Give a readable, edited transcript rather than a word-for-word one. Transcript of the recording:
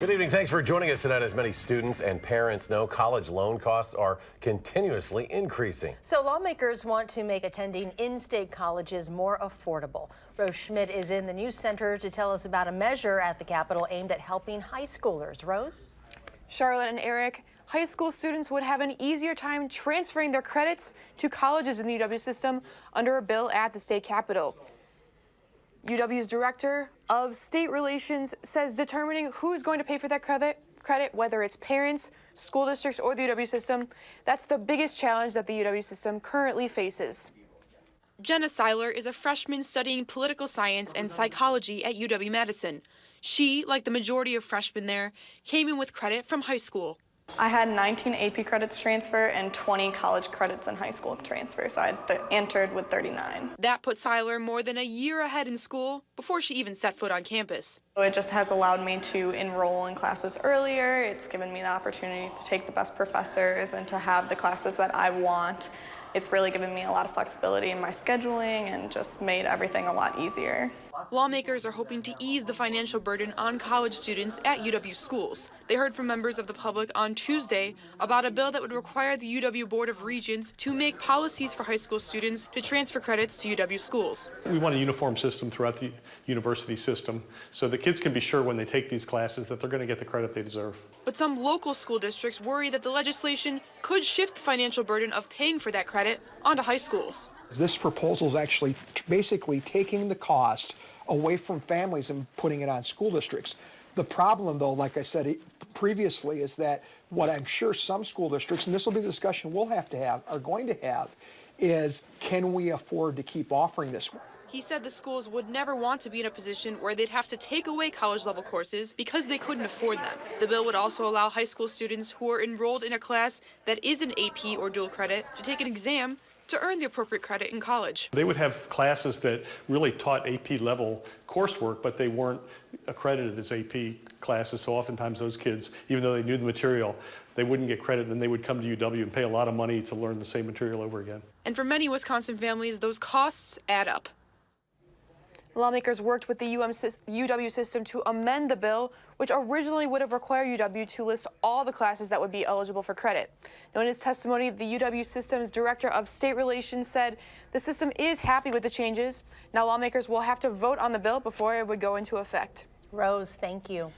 Good evening. Thanks for joining us tonight. As many students and parents know, college loan costs are continuously increasing. So lawmakers want to make attending in-state colleges more affordable. Rose Schmidt is in the news center to tell us about a measure at the Capitol aimed at helping high schoolers. Rose? Charlotte and Eric, high school students would have an easier time transferring their credits to colleges in the UW system under a bill at the state capitol. UW's Director of State Relations says determining who's going to pay for that credit, whether it's parents, school districts, or the UW system, that's the biggest challenge that the UW system currently faces. Jenna Seiler is a freshman studying political science and psychology at UW-Madison. She, like the majority of freshmen there, came in with credit from high school. I had 19 AP credits transfer and 20 college credits in high school transfer, so I entered with 39. That put Seiler more than a year ahead in school before she even set foot on campus. So it just has allowed me to enroll in classes earlier. It's given me the opportunities to take the best professors and to have the classes that I want. It's really given me a lot of flexibility in my scheduling and just made everything a lot easier. Lawmakers are hoping to ease the financial burden on college students at UW schools. They heard from members of the public on Tuesday about a bill that would require the UW Board of Regents to make policies for high school students to transfer credits to UW schools. We want a uniform system throughout the university system so that kids can be sure when they take these classes that they're going to get the credit they deserve. But some local school districts worry that the legislation could shift the financial burden of paying for that credit onto high schools. This proposal is actually basically taking the cost away from families and putting it on school districts. The problem, though, like I said previously, is that what I'm sure some school districts, and this will be the discussion we'll have to have, are going to have, is can we afford to keep offering this? He said the schools would never want to be in a position where they'd have to take away college-level courses because they couldn't afford them. The bill would also allow high school students who are enrolled in a class that is an AP or dual credit to take an exam to earn the appropriate credit in college. They would have classes that really taught AP level coursework, but they weren't accredited as AP classes, so oftentimes those kids, even though they knew the material, they wouldn't get credit, and then they would come to UW and pay a lot of money to learn the same material over again. And for many Wisconsin families, those costs add up. Lawmakers worked with the UW system to amend the bill, which originally would have required UW to list all the classes that would be eligible for credit. Now, in his testimony, the UW system's Director of State Relations said the system is happy with the changes. Now, lawmakers will have to vote on the bill before it would go into effect. Rose, thank you.